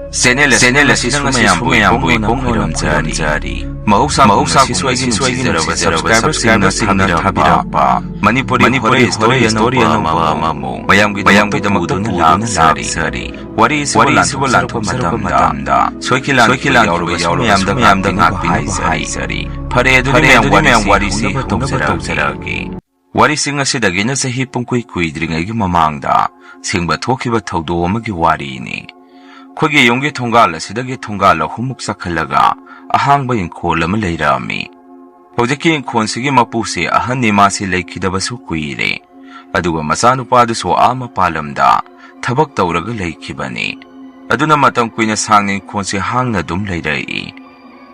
Senel asi sumayambu ikong hiramjari. Mahusang siswagin zeraba subscriber thabirapa. Manipuri historian mamu. Mayamgi damakduna laksari. Wari sibo lanthok matamda. Soikilang yamda ngakpinizari. Phare aduni mayam wari si tongzeragi. Wari sing asidagi na sahi pungkui kuidringagi mamangda. Singba thokiba thawdo amagi wari ni. Khogi yonggi Thongal asidagi Thongal ahumuk sakhalaga ahangba inkhol ama leirami. Hojiki inkhon sigi mapusi ahan nimasi leikhidabasu kuire. Aduga machanupadusu ama palamda thabak tawraga leikhibani. Aduna matam kuina sangni inkhonsi hangna dum leirai.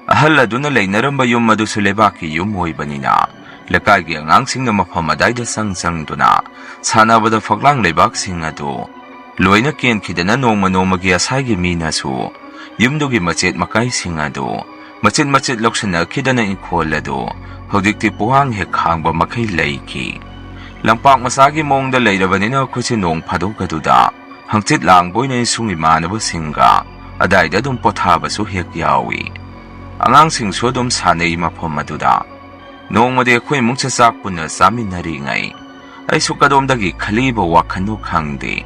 Ahal aduna leinaramba yum adusu lebaki yum oibanina. Lakaigi angangsingna mafam adaida sangsangduna sanabada faklang leibaksing adu. Loina ken kidana noma gi asagi minasu yumdugi machet makai singado machet loksana kidana inkolado hodikti puhang he khangba makai leiki lampak masagi mongda leirabanina khusi nong phadokatuda hangchit langboina sungi manaba singa adaida dum pothabasu hek yawi angang singso dum sanei mafam aduda nongmade khoi mungcha sak punna saminari ngai ai sukadom-dagi khaliba wakhanu khangde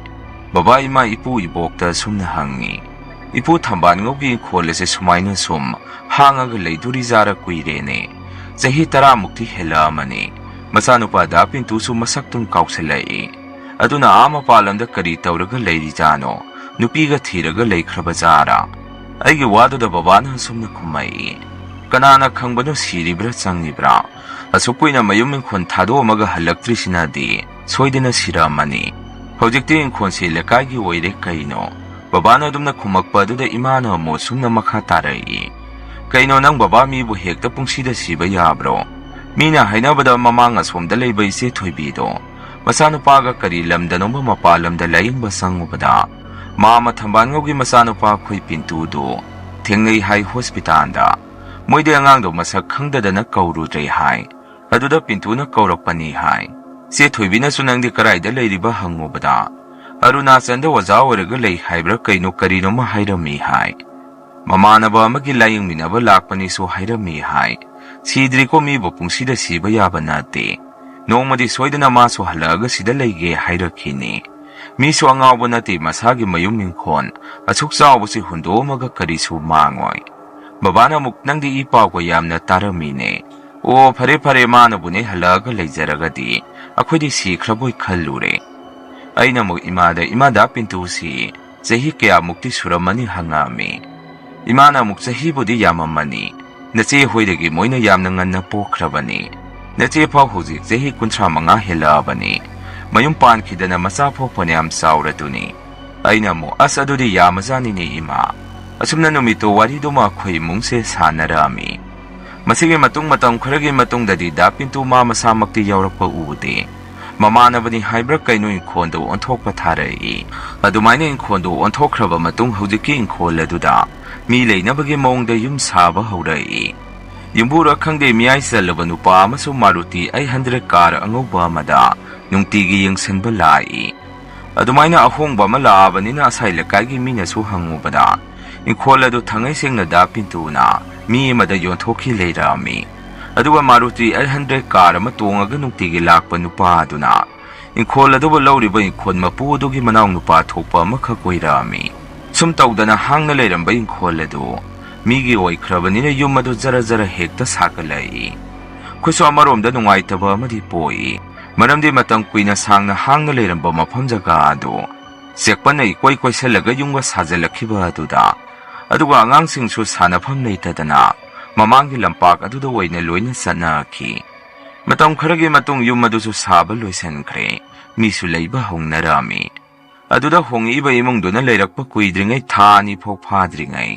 Baba ima ipu ibokta sumna hangi. Ipu thamban ngogi kholese sumaina sum hangaga leiduri zara kuirene. Chahi tara mukti hela mani. Masanupa da pintu su masaktung kauksalai. Aduna ama palamda kari tawraga leiri jano. Nupiga thiraga leikraba zara. Aigi wadu da babana sumna kumai. Kanana khangbano siribra changnibra. Asukuina mayumin khon thado amaga halaktri sinadi. Soidina sira mani. Hojikti inkhonsi lekagi oire kaino. Babana dumna khumakpa aduda imana mo sumna makha tarai. Kaino nang baba mibu hekta pungsida siba yabro. Mina hainabada mamanga somda leiba ise thoibido. Masanupaga kari lamdanoma mapalamda layingba sangubada. Mama thambangogi masanupa khoi pintudo. Thengai hai hospitalda. Moide angangdo masak khangdadana kaurudrei hai. Aduda pintuna kaurakpani hai. Se thoibina sunangdi karaida leiriba hangobada Arunachanda waja oraga lei haibra kaino karino ma hairami hai mamanaba amagi laying minaba lakpani so hairami hai sidriko mi bo pungsida siba yaba nate nongmadi soidana ma so halaga sida leige hairakhini mi so angawba nate masagi mayum mingkhon achuk chawbasi hundo maga karisu mangoi babana muk nangdi ipaw ko yamna taramine o phare mana bune halaga leijaragadi akhodi sikhraboi khallure aina mo imada pintusi chahi kya mukti suramani hangami imana muk chahi budi yamamani nache hoidagi moina yamna nganna pokhrabani nache phaw hoji chahi kunthra manga helabani mayum pan khidana macha phokpane am sauratuni aina mo asadudi yamajani ni ima asumna numito wari doma khoi mungse sanarami Masige matung khuragi matungdadi da pintu ma masamakti yaurakpa ude. Mamanabani haibra kaino inkhondo onthokpa tharai. Adumaina inkhondo onthokraba matung hojiki inkhol aduda mi leinabagi mongda yum saba haurai. Yumbura khangde miyai salaba nupa amasu Maruti 800 car angauba amada nungtigi yengsenba lai. Adumaina ahongba ma laabanina asai lakaigi minasu hangubada. Inkoladu thangai sengna da pintuna mi mada yonthoki leirami aduwa Maruti 800 car ama tongaga nungtigi lakpa nupa aduna inkoladu ba lawriba inkhon mapu adugi manaw nupa thokpa amakha koirami sum tawdana hangna leiramba inkoladu migi oikhrabanina yum adu zara hekta sakalai khuso amaromda nungaitaba amadi poi maramdi matang kuina sangna hangna leiramba mafam jaga adu sekpana ikoi selaga yumga sajalakhiba aduda aduga angangsingsu sanafam leitadana mamangi lampak aduda oina loina sanakhi matam kharagi matung yum adusu saba loisankre misu leiba hongnarami aduda hongiba imungduna leirakpa kuidringai thani phok phadringai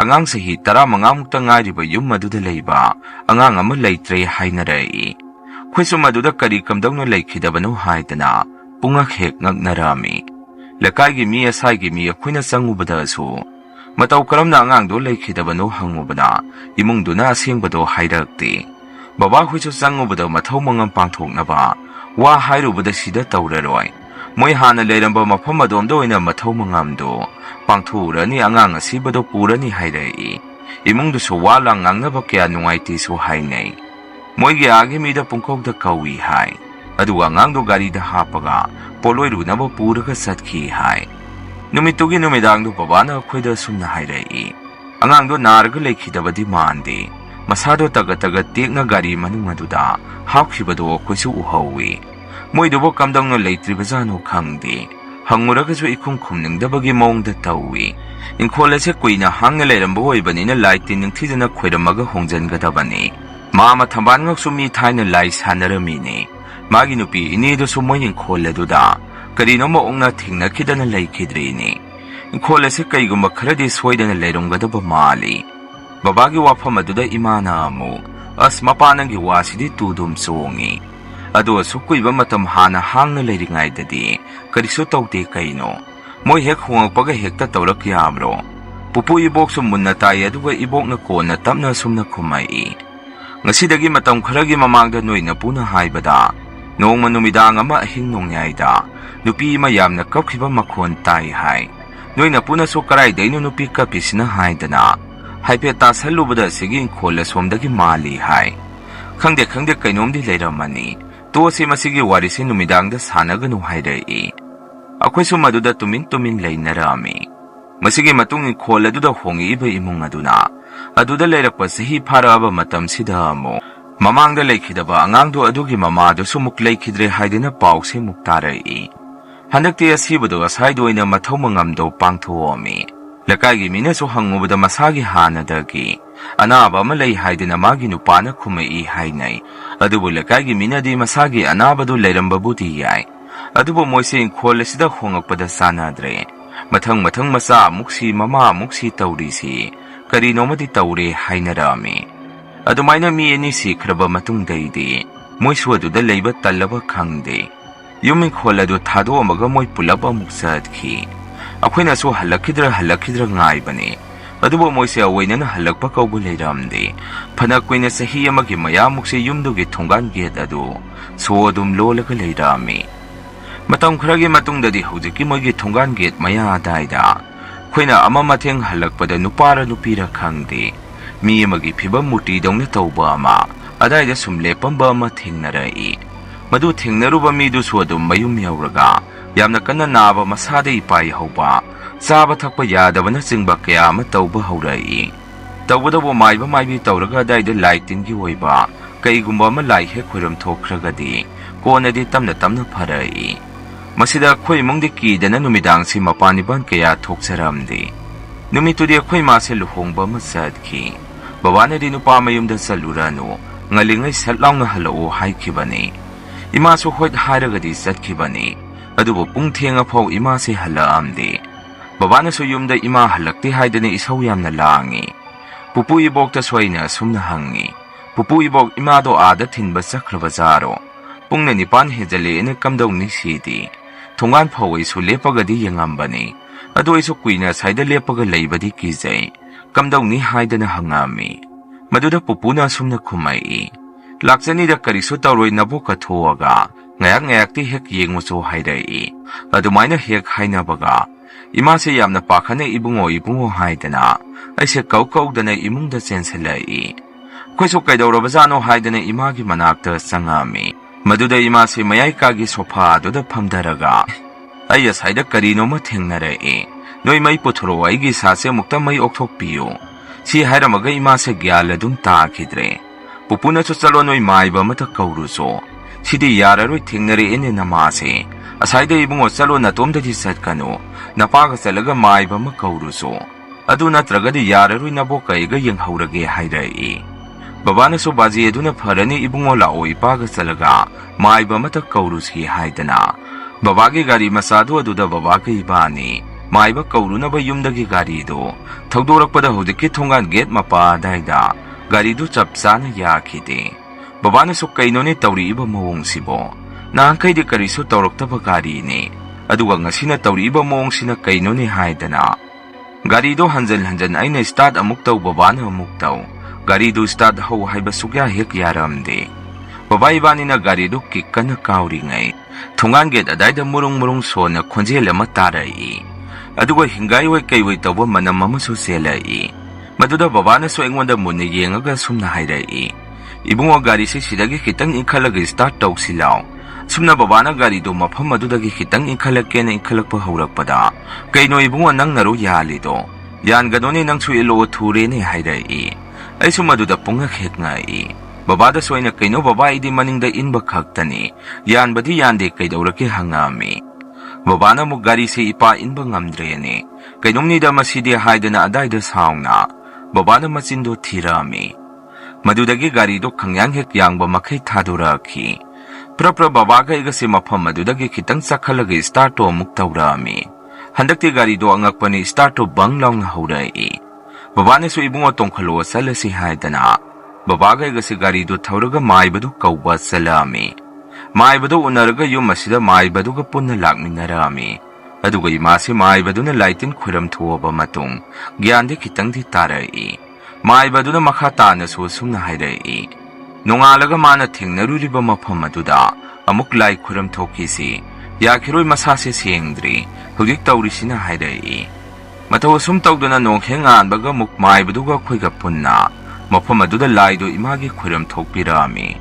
angang sahi 15 mukta ngairiba yum aduda leiba angang ama leitre hainarai khwisum aduda kari kamdongna leikhidabano haidana pungak hek ngagnarami lakaigi mi asaigi mi akhuna sangubadasu Matau karamna angangdo leikhidabano hangubada imungduna asengbado hairakti baba huichu sangubada mathau mangam pangthoknaba wa hairubada sida tawraroi Moi hana leiramba mafam adomda oina mathau mangamdo pangthurani angang asibado purani hairei. Imungdusu wala ngangnaba kaya nungaiti su hainai. Moigi agi mida pungkogda kawi hai. Aduga ngangdo garida hapaga poloirunaba puraga satki hai. Numitugi numidangdo babana akhwida sumna hairei. Angangdo naraga lekhidabadi mandi. Masado taga tekna gari manung aduda hapkhibado akhwisu uhawi. Moidubo kamdangno leitribazano khangdi. Hanguragasu ikhum khumningdabagi maungda tawi. Inkolase kuina hangna leirambo oibanina laitin ningthidana khwairamaga hongjangadabani. Mama thamban ngaksu mi thaina lai sanaramini. Magi nupi inidusu moi inkoladuda karino maungna thingnakidana leikhidrini. Inkolase kaigumba kharadi soidana leirumgadaba mali. Babagi wafam aduda imana amu as mapanangi wasidi tudum songi. Ado sukuiba matam hana hangna leiringaidadi karisu tawte kaino. Moi hek hungakpaga hekta tawrak yamro. Pupu ibok sum munna tayo aduga ibok na kona tapna sumna kumai. Ngasidagi matam kharagi mamangda noy na puna haibada. Noong manumidang ama ahing nongyayda. Nupi mayam na kapkiba makon tay hay. Noy na puna so karay day no nupi kapis na haydana. Haipeta sa lubada siging kola somdagi mali hay. Khangde kainom di leiramani. Tuwa si masigi warisi numidang da sana ganu hayday. Ako'y sumaduda tumin lay narami. Masigi matungin kola duda hongi iba imong aduna. Aduda leirakpa sahi para aba matam sida mo. Mamangda leikhidaba angangdo adugi mamado sumuk leikhidre haydina pause muktaray. Handakti asibado asaydo ina mathaw mangamdo pangthuomi. Lakaigi minaso hangubada masagi hanadagi. Anaba malay haydina magi nupana kumai haynay. Adubo lakaigi minadi masagi anabado leirambabuti yay. Adubo moise inkol sida hongakpada sanadre. Mathang masa muksi mama muksi taurisi. Karinomadi taure haynarami. Adumayna mi enisi kraba matungdaydi. Moisu aduda leiba talaba khangde. Yuming kholadu thado amaga moi pulaba muksadki. Ako'y so halakidra ngaibani. Adubo moise awayna na halakpa kaubo leiramde. Panakoy na sahi amagi mayamukse yumdugi Thongal gate adu. So adum lolaga leirami. Matang kharagi matungdadi hujiki moigi Thongal gate maya adayda. Khoina ama matheng halakpada nupara nupira khangde. Mi amagi phibam muti dongna tawba ama. Adayda sumlepamba ama thengnarai. Madu thengnaruba midu so adum mayum yauraga. Yamna kanna naba masada ipai hauba. Saba thakpa yadabana singba kaya ama tawba haurai. Tawbadabo maibi tawraga adayda laitingi oiba. Kaigumba ama lai hek khuram thokragadi. Konadi tamna pharai. Masida akhoi mungdi kidana numidang si mapaniban kaya thoksaramdi. Numitudi akhoi mase luhongba masadki. Babana di nupa mayumda salurano. Ngalingay satlaw na halao haikibani. Imaso hoit haragadi satkibani. Adubo pungthenga phaw imase halaamdi. Babana so yumda ima halakti haydana isaw yamna langi. Pupu ibok ta soyna sumna hangi. Pupu ibok imado ada thinba sakrabazaro. Pungna nipan hejale ina kamdaw ni sidi. Thongal phaway so lepagadi yangambani. Ado iso kuina sayda lepaga laybadi kizay. Kamdaw ni haydana hangami. Maduda pupuna sumna kumai. Laksani da kariso tawroy nabo kathuaga. Ngayak ti hek yenguso hayday. Adumayna hek haynabaga. Imase yamna pakhane ibungo haydana. Ayse kaw dana imungda sensalay. Kweso kaydawrabazano haydana imagi manakta sangami. Maduda imase mayay kagi sofa aduda pamdaraga. Ay asayda karino mathengnaray. Noy may puthuro ay gisase mukta may okthokpiyo. Si hayramaga imase gyaladum taakidre. Pupuna susalo noy maiba matakawruso. Sidi yararoy thengnare ene namase. Asayda ibungo salo natomda jisatkano. Napaga salaga maiba makawruso. Adu natragadi yararoy nabokaiga yanghaurage hayray. Babana so bazi eduna pharani ibungo lao ipaga salaga. Maiba matakawrusi haydana. Babagi gari masado aduda babagi ibani. Maiba kaurunaba yumdagi garido. Thawdorakpada hujiki Thongal gate mapa adayda. Garido chapsana yakhide. Babana so kainone tawri iba mawongsibo. Naangkaydi kariso tawraktaba gari ni. Aduga ngasina tawri iba mawongsina kainone haydana. Garido hanjan ayna start amuk taw babana amuk taw. Garido start haw hayba sugya hek yaramde. Babay bani na garido kikka na kawri ngay. Thongal gate adaida murung sona khonjel ama tarai. Aduga hingai wai kai wai tawba manam amasu selai. Maduda babana so engwanda munni yengaga sumna hairai. Ibungo gari se sidagi khitang ikhalaga start tawsilaw. Sumna babana gari do mafam madudagi khitang ikhalakena ikhalakpa haurakpada. Kaino ibungo nang naru yalido. Yan gadone nang su ilo thure ne hairai. Ai sumaduda punga khekngai. Babada soina kaino baba idi maningda inba khaktani. Yan badi yande kaidawrake hangami. Babana mu gari se ipa inba ngamdrene. Kainomni da masidi haidana adaida sauna. Babana machindo thirami. Madudagi gari do kangyang hek yangba makai thaduraki. Pra babaga igase mafam madudagi khitang sakhalaga start to amuk tawrami. Handakti gari do angakpani start to banglaw na haurai. Babane so ibungo tongkhalo salasi haidana. Babaga igase gari do thawraga maibadu kauba salami. Maibadu unaraga yum asida maibaduga punna lakminarami. Aduga imase maibaduna laitin khuram thuoba matung gyande khitangdi tarai. Maibaduna makha tana so sumna hairai. Nongalaga mana thingnaruriba mafam aduda amuk lai khuram thokisi. Yakhiroi masase sengdri hujik tawrisina hairai. Mataw sum tawduna nonghengan baga muk maibaduga khoiga punna mafam aduda laido imagi khuram thokpirami.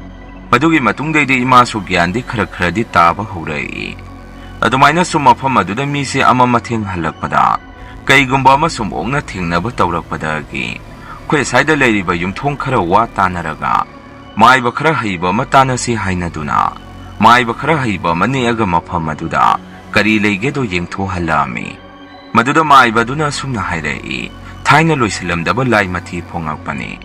Madugi matungdaydi ima su gyandi khara-kharadi taba haurai. Adumayna sum mafam aduda misi ama matheng halakpada. Kaigumba ama sum ongna thingnaba tawrakpadagi. Khoi saida leiriba yumthong khara wa tanaraga. Maiba khara haiba ama tanasi hainaduna. Maiba khara haiba ama neaga mafam aduda. Kari leigedo yengtho halami. Maduda maiba duna sumna hairai. Thaina loisilamdaba lai mathi phongakpani.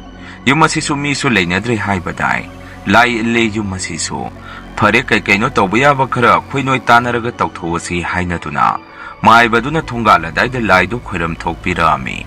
Yumasisu misu leinadre haibadai. Lai le yumasisu. Phare kai kaino tawbaya bakara khoinoi tanaraga tawthosi hainaduna. Maibaduna Thongal adaida laido khoiram thokpirami.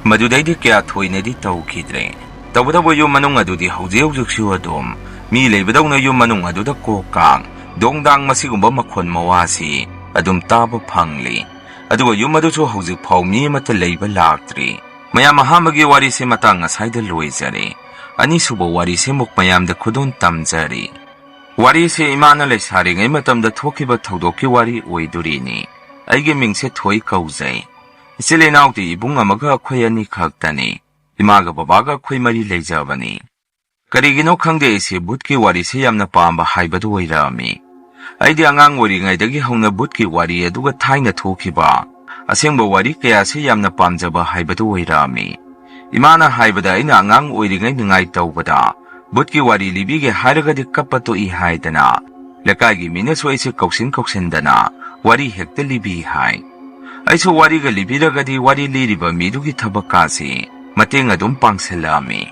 Madudaidi kya thoinadi tawkhidre. Tawbada yum manung adudi haujiu adum. Mi leibadawna yum manung aduda kokang. Dongdang masigumba makhon mawasi. Adum taba phangli. Aduga yum adusu haujik phau mi mata leiba laktri. Mayam mahamagi wari se matang asaida loizare. Ani suba wari se muk mayam da khudon tamjari. Wari se imana le sari ngai matam da thokiba thaudoki wari oidurini. Aige mingse thoi kauzai. Isile naukti ibung amaga akhoi ani khaktani. Imaga babaga akhoi mari leijabani. Karigino khangde ise butki wari se yamna pamba haibadu oirami. Aidi angang wari ngai dagi hauna butki wari aduga thaina thokiba. Asengba wari kaya se yamna pamjaba haibadu oirami. Imana haibada ina angang oiringai ningai tawbada. Butki wari libige hairagadi kappato I haidana. Lekagi mina so ise kauksin wari hekta libi hai. Aiso wari ga libiragadi wari liriba midugi thabakasi. Mateng adum pangselami.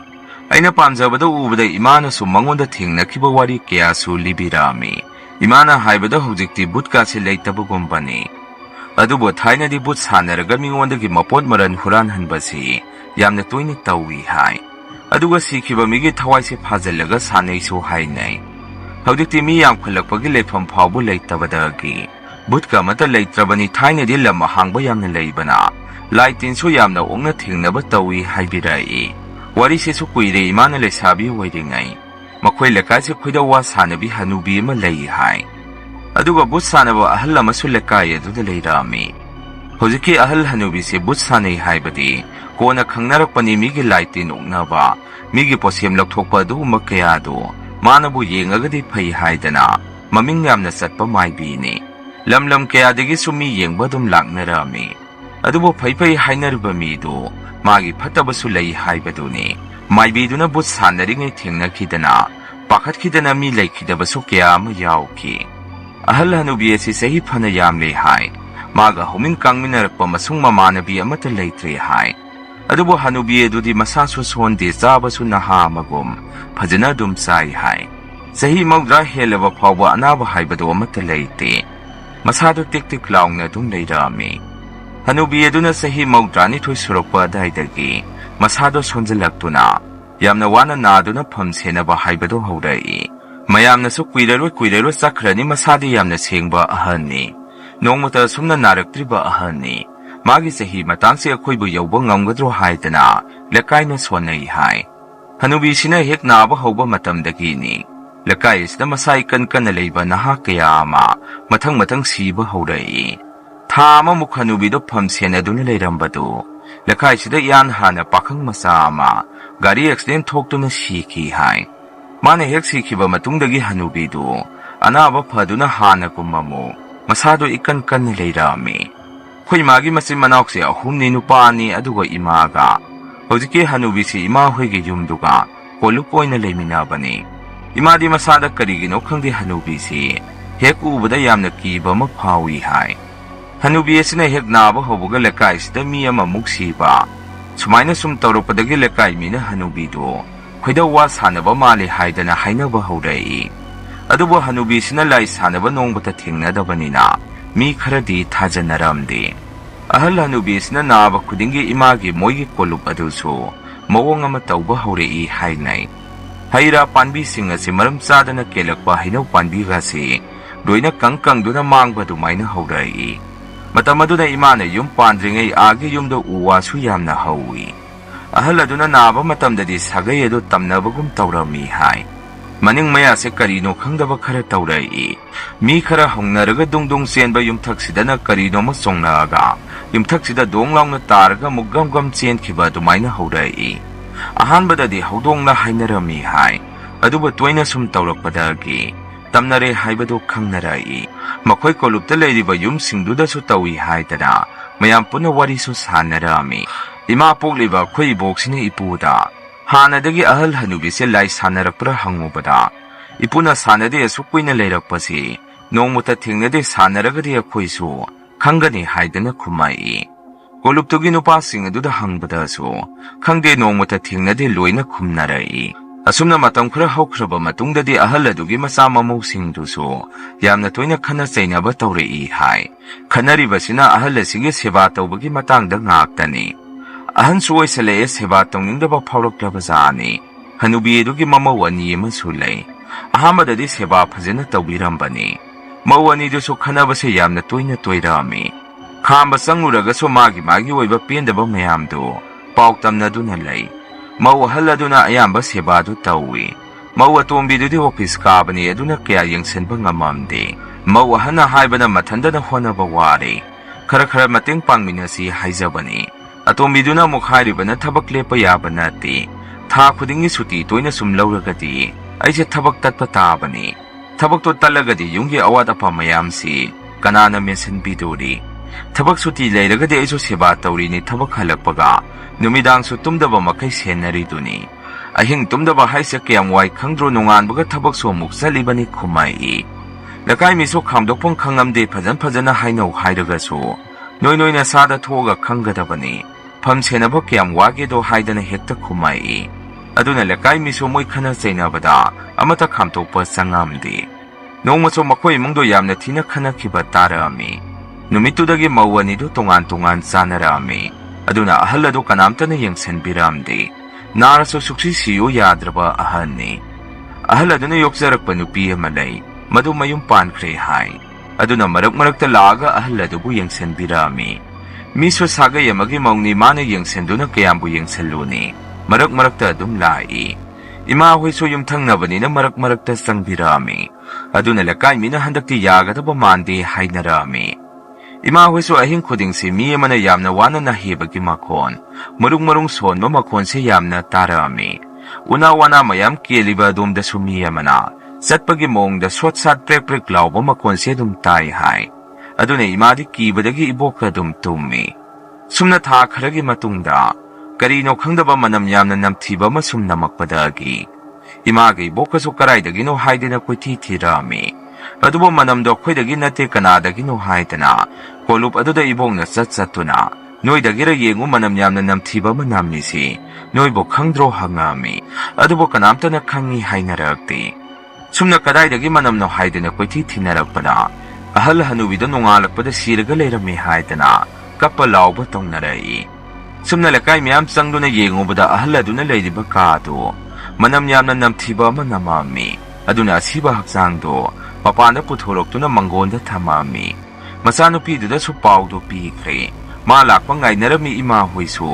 Aina pamjabada ubada imana su mangonda thingnakiba wari kaya su libirami. Imana haibada hujikti butkasi leitabagum Adubo thaina di but sanaraga mingondagi mapot maran huran hanbasi. Yamna toini tawi hai. Aduga sikhiba migi thawai se phajalaga sanai so hai nai. Haudikti mi yam khalakpagi leifam phawbu leitabadagi. Butka mata leitrabani thaina di lama hangba yamna leibana. Laitin so yamna ongna thingnaba tawi haibirai. Wari se so kuire imana le sabi wairingai. Makhoi lekai se khoida wa sanabi hanubi ma lei hai. Aduga but sanaba ahal amasu lekai aduda leirami. Hojiki ahal hanubi se but sanai haibadi. Kona khangnarakpani migi laitin ongnaba. Migi posem lakthokpa adu makayado. Manabu yengagadi phai haidana. Maming yamna satpa maibini. Lam kayadagi sumi yengba dum laknarami. Adubo phai hainarba midu. Magi phatabasu lei haibaduni. Maibiduna but sanaringai thingnakidana. Pakhatkidana mi laikhidabasu kaya ama yauki. Ahal hanubi asi sahi phana yamle hai. Maga humin kangminarakpa masung mamanabi amata leitre hai. Adubo hanubi edudi masasu sonde zabasu naha magum. Phajana dum sai hai. Sahi maudra helaba phawba anaba haibado amata leite. Masado tik laungna dum leirami. Hanubi eduna sahi maudra ni thoi surokpa daidagi. Masado sonjalaktuna. Yamna wana naduna phamsenaba haibado haurai. Mayamna su kuiraroi sakrani masadi yamna sengba ahani. Nongmata sumna naraktriba ahani. Magi sahi matangse akoibu yauba ngamgadro haidana. Lekaina sonai hai. Hanubi sina hek naba hauba matamdagini. Lekai is the Masai kan kanaleba na hakayama, matang siba haurai. Tama mukhanubido pamsiana dunilay rambado. Lekai is the yan hana pakang masama, gari accident talk to na shiki hai. Mana hexiki ba matungdagi hanubido, anaba paduna hana kumamo, masado ikan kanilay rami. Hoy magi masin manauk siya humni nupani adugo imaga. Hojiki hanubisi ima hoygi yumduga, kolupoy na layminabani. Imadi masada karigino khangdi hanubisi, hek ubada yamna kiba maphawi hai. Hanubi asina hek naba hobuga lekai sida mi ama muksiba. Sumaina sum taurupadagi lekai mina hanubido, khoida wa sanaba mali haidana hainaba haurai. Adubo hanubi sina lai sanaba nongbata thengnadabanina, mi kharadi thajanaramdi. Ahal hanubi sina naba khudingi imagi moigi kolup adusu, mawong ama tauba haurai hainai. Haira panbi singa si maram sadana kelakpa hainaw panbi gasi, doina kangkang duna mangba dumaina haurai. Matamaduna imana yung pandringay agi yung do uwa suyam na hawi. Ahal aduna naba matamdadi sagay edo tamnabagum taurami hai. Maning maya se karino kangdaba kara taurai. Mi kara hongnaraga dungdung siyan ba yung taksida na karino masong na aga. Yung taksida donglaw na taraga muggam-gam siyan kiba dumaina haurai. Ahan badadi haudong na hainarami hai. Aduba tuway na sumtaurakpadagi. Tamnare haibado kangnarai. Makoy kolupta layriba yung singduda su tawi haitana. Mayampo na wari su sanarami. Imapok liba koy boksina ipuda. Hanadagi ahal hanubi siya lay sanarakpra hangubada. Ipuna sanade asukkoy na layrakpasi. Noong muta tingnade sanaragadi akoy su. Kangani haidana kumai. Koluptugi nupasing aduda hangbada su. Kangde noong muta tingnade loy na kumnarai. Asumna matang kura haukraba matungdadi ahal adugi masama mo singduso, yamna toyna khana sainaba taurei hai. Khanariba sina ahal asige seba taubagi matangda ngaktani. Ahan suway salaya seba tauningdaba phaurakdaba zani. Hanubi adugi mamawani ama sulay. Ahamadadi seba phajana taubirambani. Mawani duso khanaba se yamna toyna toyrami. Khamba sanguraga so magi waiba pendaba mayamdo, pauktamna duna lay. Mau haladuna ayamba sebadu tawi. Mau atombidudi office kabani aduna kaya yengsenba ngamamde. Mau hana haibana matanda na honaba wari. Kara mating pangminasi haizabani. Atombiduna mukhairibana tabak lepa yabanati. Tha khudingi suti toina sumlauragadi. Aise tabak tatpatabani. Tabak to talagadi yungi awat apa mayamsi. Kanana mensen biduri. Tabak suti layragadi aiso seba tawri ni tabak halakpaga. Numidang su tumdaba makay senari duni. Ahing tumdaba haisa kayang way kangdro nungan baga tabak su muksalliba ni kumai. Lakay miso kamdokpong kangamde pajan na hainaw hairaga su. Noy na sada tuoga kangadaba ni. Pamsenaba kayang wage do haida na hekta kumai. Aduna lakay miso mo'y kana zainabada amata kamtokpa sangamdi. Noong maso makoy mungdo yamna tina kana kiba tarami. Numitudagi mawani do tungan sanarami. Aduna ahalado kanamta na yengsen biramdi. Naraso suksi siyo yadraba ahani. Ahalado na yoksarakpa nupiya malay. Madu mayong pankre hai. Aduna marak talaga ahalado bu yengsen birami. Miso saga yamagi maungni mana yengsen do na kayambu yengsen luni. Marak ta dumlai. Imahoy so yung tangnabani na marak ta sang birami. Aduna lakay minahandakti yagadaba mandi hai narami. Imahoy so ahing kuding si miya mana yamna wana na hibagi makon. Marung son mo makon si yamna tarami. Una wana mayam kiliba dum da sumiya mana. Sat pagimong da swat prek law mo makon si dum tay hai. Aduna imadi kibadagi iboka dum tumi. Sumna tha kharagi matungda. Karino kangdaba manam yamna namtiba masum namakpadagi. Imagi iboka so karaydagi no haide na kuititirami. Adubo manamdo khoidagi nate kanadagi no haitana. Kolup aduda ibong na satsatuna. Noy dagira yengu manam yamna namtiba manamnisi. Noy bo kangdro hangami. Adubo kanamta na kangi hainarakti. Sumna kadaydagi manam no haidana koiti tinarakpada. Ahal hanubido nungalakpada siraga layrami haitana. Kapalawba tong narai. Sumna lakay miyam sangdo na yengu bada ahal aduna layriba kato. Manam yamna namtiba manamami. Aduna asiba haksangdo. Mapana puthoroktu na manggonda thamami. Masanupiduda su paudo pikre. Malakpa ngaynarami imahoy su.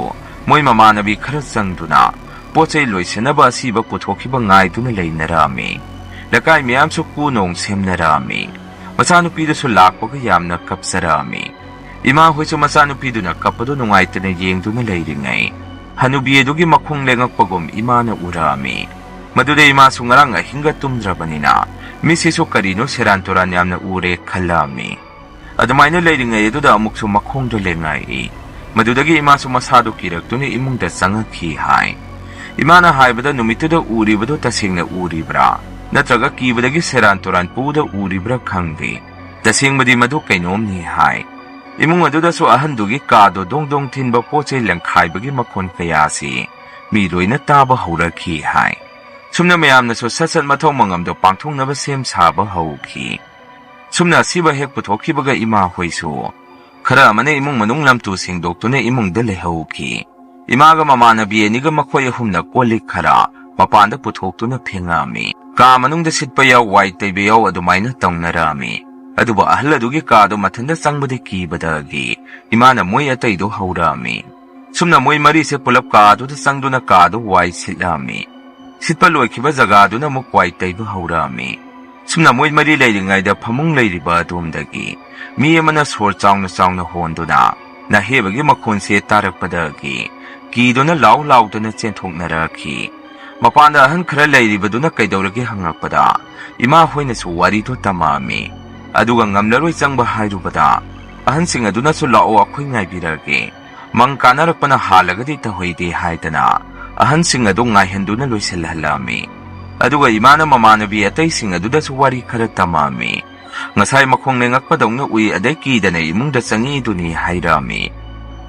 Moy mamanabi khara sangduna. Potsay loisenaba asiba puthokiba ngayduna laynarami. Lakai miyam su kunong semnarami. Masanupido su lakwaga yamna kapsarami. Ima hui su masanupido na kapado nungaita na yengdo na layringay. Hanubiyedogi makong lengakpagom ima na urami. Maduda ima su ngarang hinga tumdrabanina. Misiso karino serantoran yamna ure kalami. Adamaina layringay edo da amuk su makong do lengay. Madudagi ima su masado kirak ni imong da sangaki hai. Ima na haibada numito da uribado tasing na uribra. Natraga kibadagi serantoran puda uribra khangdi. Tasing madi madu kainom ni hai. Imong aduda su ahandugi kado dongdong tinba poche langkhaibagi makon kayasi. Miroi na taba hauraki hai. Sumna mayam na su sasat matong mangamdo pangthong na ba sem saba hauki. Sumna siba hek putokibaga ima hoisu. Khara amane imong manung lamtu singdok na imong dale hauki. Imaga mamana biye niga makoy humna kolik khara. Mapanda putok na phengami. Ka manung da sitpa yaw white taybe yaw adumayna tong narami. Aduba ahladugi kado matanda sangbadi kibadagi. Imana moy atay do haurami. Sumna moy mari se pulap kado da sangdo na kado white silami. Sitpa loy kiba zagado na muk white taydo haurami. Sumna moy mari layringay da pamung layriba adumdagi. Mi amana sor chawng na hondo na. Nahebagi makon se tarakpadagi. Kido na law do na chenthok naraki. Mapanda ahan khara layribaduna kaidawrage hangakpada. Ima hoina su wari to tamami. Aduga ngamlaroi changba hairubada. Ahan sing aduna su lao akhoi ngaibirage. Mangkanarakpana halagadi tahoide haidana. Ahan sing adu ngaihenduna loiselhalami. Aduga imana mamanabi atay sing aduda su wari khara tamami. Ngasay makong nengakpadong na ui aday kidana imungda changi iduni hairami.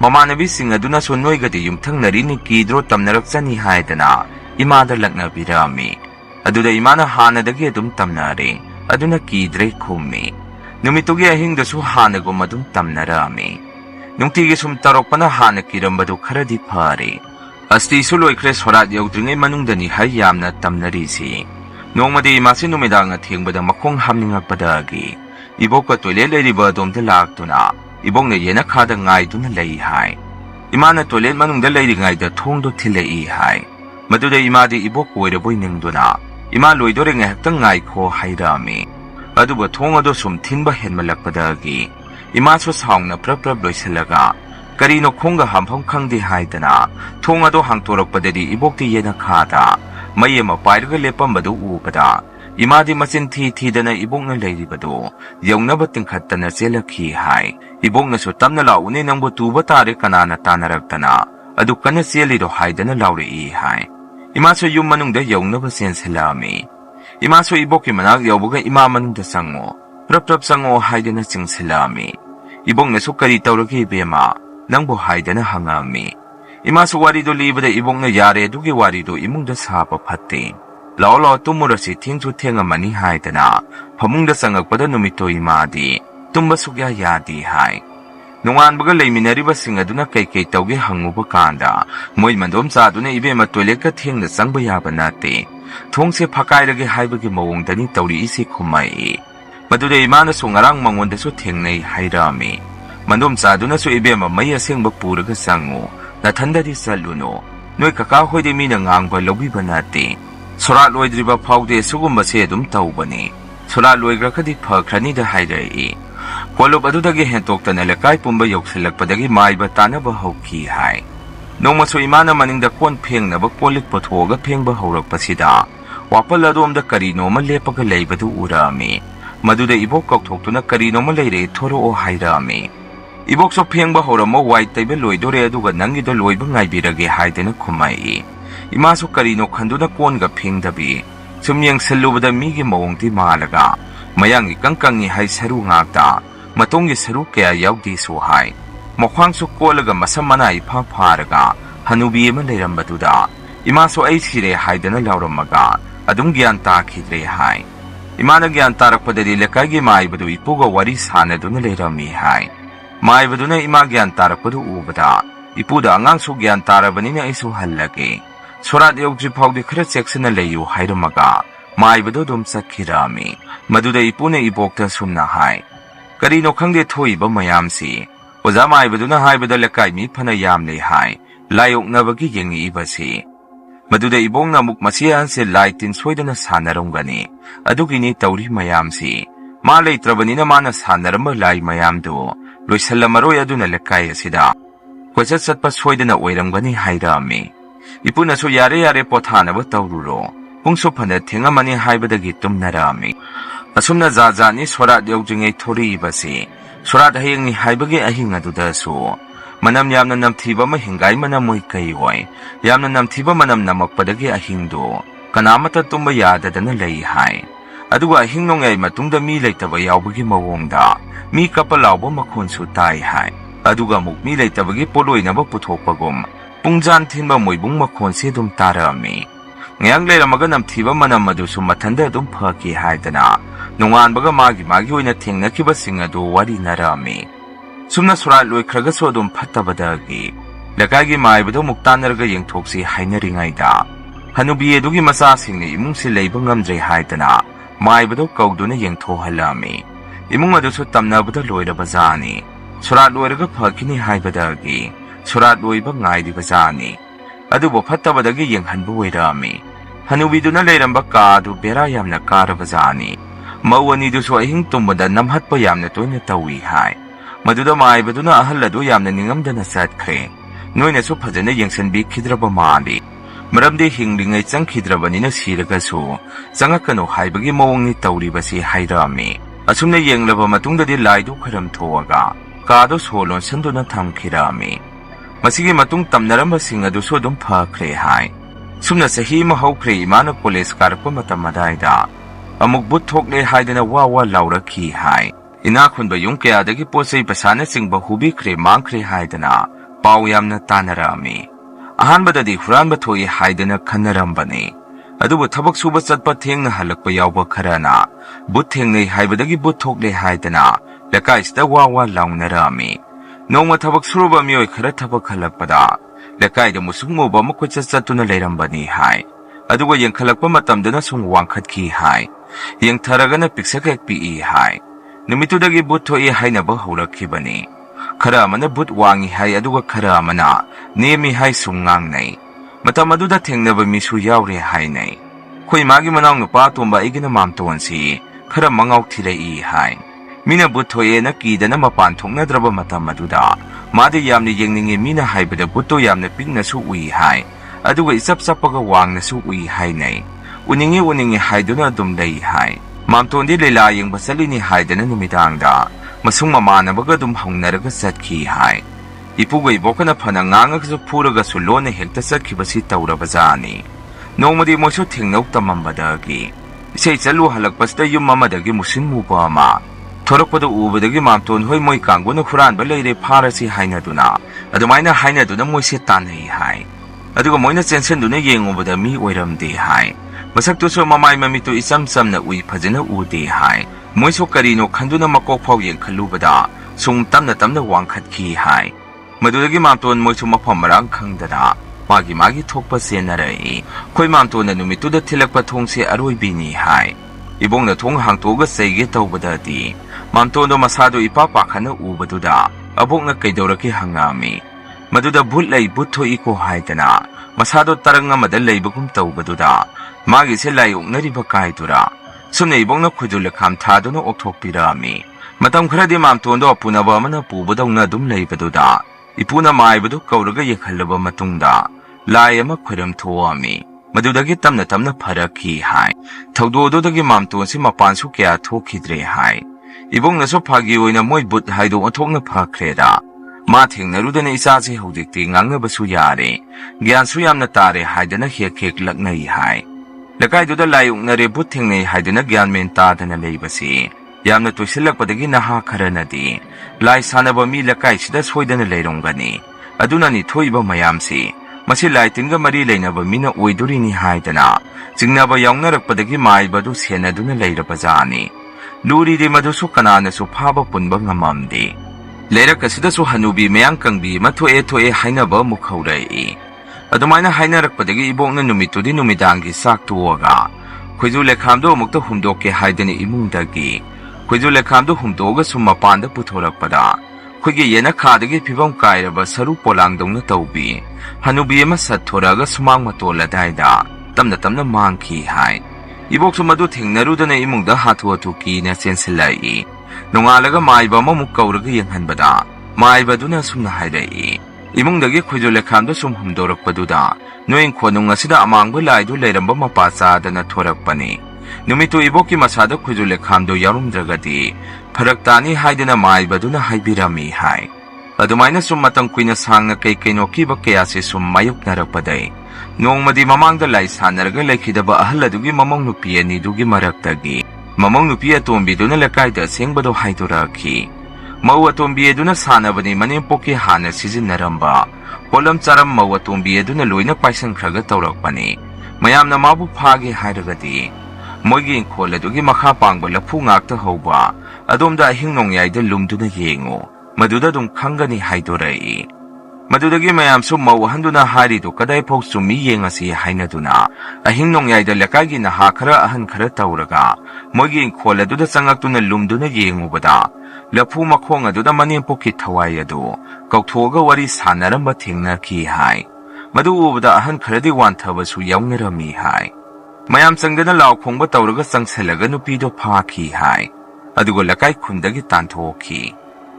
Mamanabi sing aduna su noigadi yumthang narini kidro tamnarakchani haidana. Imada lakna birami. Aduda imana hanadagi adum tamnare. Aduna kidre kumi. Numitugi ahingda su hanagum adum tamnarami. Nungtigi sum tarokpana hanakirambadu kharadi pare. Asti suloy kre sorat yaudringay manungdani hayamna tamnarisi. Nongmadi imasi numidang at hingbada makong hamningagpadagi. Ibok ka toilet layriba adum dalaktuna. Ibok na yena kada ngay duna layhay. Imana toilet manungda layringay da thongdo tilaihay. Maduda imadi ibok koiraboy ningduna. Ima loidore nga hektang ngay ko hayrami. Aduba thongado sum tinba henmalakpadagi. Ima so saong na prab loisalaga. Karino konga hampam kangdi haydana. Thongado hangtorokpadadi ibok di yena kada. Mayema pairaga lepambadu ubada. Imadi masin thi-dana ibok na layribadu. Yaw na bating katana selaki hay. Ibok na so tamna launi nang butuba tari kanana tanaragtana. Adu kana selido haydana lauri hay. Imaso yung manungda yaw na ba selami. Imaso ibok imanag yaw baga ima manungda sango. Prap sango haydana sing selami. Ibok na so karitawragi bema. Nang bo haydana hangami. Imaso warido libada ibok na yare dugi warido imungda sapa pati. Lao tumurasi tingsu tenga mani haydana. Pamungda sangagpada numito imadi. Tumba sugya yadi hay. Nungan baga layminariba singaduna kay tawgi hanguba kanda. Moy mandom sa aduna ibe matoilet ka ting na sangba yaba nati. Thong se pakairage haibagi mawongdani tawri isi kumai. Maduda imana su ngarang mangonda su tingnay hayrami. Mandom sa aduna su ibe mamay asengba puraga sangu. Nathandadi sa luno. Noy kakahoy di mina ngangba lobiba nati. Surat loy driba pawde sugumba se dum tawbani. Surat loy grakadi pakrani da hayrai. Kolop adudagi hentok na lakay pumba yoksilagpadagi maiba tanaba hauki hay. Nung maso imana maningda kon peng na bakolik pathoga peng ba haurakpasida. Wapal adom da karino malepaga laybadu urami. Maduda ibok kaktok na karino malayre thoro o hayrami. Ibok so peng ba hauramo white tayba loydore aduga nangida loyba ngaybirage haydana kumai. Imaso karino khanduna kon ga peng dabi. Sumyang salubada migi mawongti malaga. Mayang ikangkangi hay saru ngakta. Matongi saru kaya yawdi suhay. Mokhang su kolaga masamana ipaparaga. Hanubi ima layrambaduda. Imaso ay sire haydana lauramaga. Adum gyan takidre hay. Imana gyan tarakpadari lakaygi maibadu ipuga wari sanaduna layrami hay. Maibaduna ima gyan tarakpadu ubada. Ipuda angang su gyan tarabanina isu halagi. Surat yawdri pawdi khara seksana layu hayramaga. Maibadu dum sakhirami. Maduda ipuna ibokta sumna hay. Karino khangde thoiba mayamsi. Oza maibaduna haibada lakay mi phana yamle hay. Layok nabagi yengi ibasi. Maduda ibong namuk masiyan si Laitin soida na sanarunggani. Adugini tauri mayamsi. Malay trabani naman na sanaramba lay mayamdo. Loy salamaroy adu na lakay asida. Kwasat satpa soida na oiranggani hayrami. Ipuna so yare pothana ba taururo. Pungso panat tingamani haybadagi tumnarami. Asumna zazani sorat yaujingay tori ibasi. Sorat hayang ni haybagi ahing adudaso. Manam yam na namtiba mahingay manamoy kayoy. Yam na namtiba manam namakpadagi ahingdo. Kanamata tumbayada na layhay. Aduga ahing nung ay matungda milay tabay yaubagi mawongda. Mi kapalaw ba makunso tayhay. Aduga mukmilay tabagi puloy na ba putopagum. Pungjan tinba mo'y bung makunsi dum tarami. Ngayang layra namtiba manam maduso matanda dum paki haydana. Nungan baga magi oy na ting nakibasing adu wari narami. Sumna surat loy kragaso dum patabadagi. Lakagi maibado muktanarga yung toksi hainaringayda. Hanubiye dugi masasing ni imong silay bangamdray haydana. Maibado kaugdo na yung tohalami. Imong aduso tamnabada loy rabazani. Surat loy raga pagkini haybadagi. Surat loy ba ngay di bazani. Adubo patabadagi yung hanbuway rami. Hanubido na layramba ka adu berayam na karabazani. Mawani duso ahing tumada namhat pa yam na to na tawihay. Maduda maibado na ahalado yam na ningamda na satkre. Noy na so pazana yung sanbi kidraba maali. Maramde hinglingay tsang kidraba ni na siragaso. Sanga kano haybagi mawang ni tawriba si hayrami. Asum na yung laba matungda di laydo karam towaga. Kado solon sando na tamkirami. Masigi matung tamnaramba singa duso dum pakre hay. Sumna sahi mahawkre imana polis karpa matamadayda. Amuk buthok le haydana wawa laura ki hay. Inakun ba yung kaya dagi po sa ipasana sing bahubi kre mangkre haydana, pawayam na tanarami. Ahan ba dadi huran ba to'y haydana kanaramba ni. Adu ba tabak subat at pateng na halak pa yaw ba karana, butheng na haybadagi buthok le haydana, lakay sida wawa laung narami. Noong matabak suruba miyo'y kara tabak halak pa da, lakay da musung mo ba makutsat to na layramba ni hay. Adu ba yung kalak pa matamda na sungwangkat ki hay, yung taraga na piksakak pi hay. Numitudagi buto hay na ba hurak kibani. Karama na but wangi hay aduga karama na nemi hay sungang nay. Matamaduda ting na ba misu yawri hay nay. Kuy magi manaw nupa tumba iginamamtuan si karamangaw tila hay. Mina buto na kida na mapantong na draba matamaduda. Madi yam ni yengningi mina hay bada buto yam na ping na suwi hay. Aduga isap sa pagawang na suwi hay nay. Uningi hay do na dumday hay. Mamton di lilayang basali ni Hayda na numidangda, masung mamana baga dumhong naraga satki hay. Ipugay boka na panangangag sa puraga sulo na hekta satki basi taura bazani. Noong madi mo siya tingnaw tamambadagi. Isa'y salo halagpas da yung mamadagi musin mo ba ma. Torok pa da ubadagi mamton hoy mo'y kanggo na kuran balay re para si hay na duna. Adumay na hay na duna mo'y siya tanay hay. Aduga mo'y na sensen duna yung ubadami oiramdi hay. Masakto so mamay mamito isam-sam na uy pazina ude hay. Moy so karino kando na makokpaw yung kalubada. Sung tam na wangkat ki hay. Madulagi mamton moy so mapamarang kang dada. Magi tokpa siya na rai. Koy mamton na numito da tilak patong si aroy bini hay. Ibong na tong hangtoga sige tau bada di. Mamton do masado ipapaka na ubado da. Abong na kay dawraki hangami. Maduda butlay buto iko hay dana. Masado tarang nga madalay bagum tau bado da. Magi silayong naribakay tura. Sumna ibong na kudulakam tado na oktokpirami. Matam karadi mamtondo punaba man na pubadaw na dumlay baduda. Ipuna maibado kauraga yakalaba matungda. Laya makwaram tuwami. Madudagi tam na paraki hay. Tawdodo dagi mamton si mapanso kaya tokidre hay. Ibong na so pagiyoy na mo'y but hay do otong na pakreda. Mating naruda na isa si hudikti ngang na basuyari. Gyan suyam na tare hay da na hiyakik laknay hay. Lakay do da layong na rebuting na hay da na gyan mentada na laybasi. Yam na to silak padagi nahakara na di. Lay sana ba mi lakay sida soy da na layrong gani. Aduna ni toy ba mayamsi. Masilay tinga marilay na ba mi na uyduri ni hay da na. Singna ba yung narak padagi may ba do siya na do na layra pa zani. Luri di maduso kanana so paba punba nga mamdi. Layra kasida so hanubi mayang kang bi matoe hay na ba mukauray. Adumay na hay narak padagi ibong na numito di numidangi saktuwaga. Kwezo lekhamdo mukta humdo ke hay da ni imung dagi. Kwezo lekhamdo humdoga sumapanda putorak pada. Khuygi yena khadagi phibam kairaba saru polandongna tawbi hanubi ama sathoraga sumang matola daida tamna mangki hai ibok sumadu thingnarudana imungda hathu ki na sensilai nongalaga maiba mamuk kauraga yenghanbada maibaduna sumna haidai imungdagi khujule khamda sum humdorakpaduda noing khonung asida amangba laidu leiramba mapasa dana thorakpani numitu iboki masada khujule khamdo yarumdragadi Pharaktani haidana maibaduna haibirami hai adumaina sum matang kuina sangna kaino kiba kaya se sum mayuknarakpadai nongmadi mamangda lai sanaraga laikhidaba ahal adugi mamong nupi ani dugi maraktagi mamong nupi atombiduna lakaida Asengbado haidoraki mau atombi aduna sanabani Manipuri hana sizinaramba polam charam mau atombi aduna loina paisankhraga tawrakpani mayamna mabu phage hairagadi moigi inkhol adugi makha pangba lafu ngakta hauba adomda ahing nongyayda lumduna yengo maduda dum khangani haidorai madudagi mayam sum mau handuna haridu kadai phok sumi yengasi hainaduna ahing nongyayda lakagi na ha khara ahan khara tawraga moigi inkhol aduda changaktuna lumduna yengubada lafu makhong aduda Manipuri thawai adu kauthoga wari sanaramba thingnaki hai madu ubada ahan kharadi wanthabasu yawnarami hai mayam changdana law khongba tawraga changselaga nupido phaki hai adugo lakai khundagi tanthoki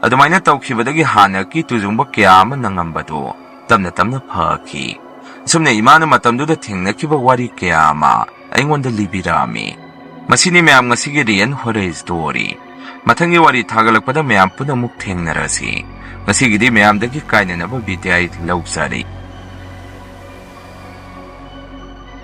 adumaina tawkhibadagi hana ki tujungba kya ama nangambado tamna phaki sumne imana matamduda thingnakiba wari kya ama aingonda libirami masini mayam ngasigi rian hore story mathangi wari thagalakpada mayam punamuk thengnarasi ngasigidi mayamdagi kainanaba bidai lausari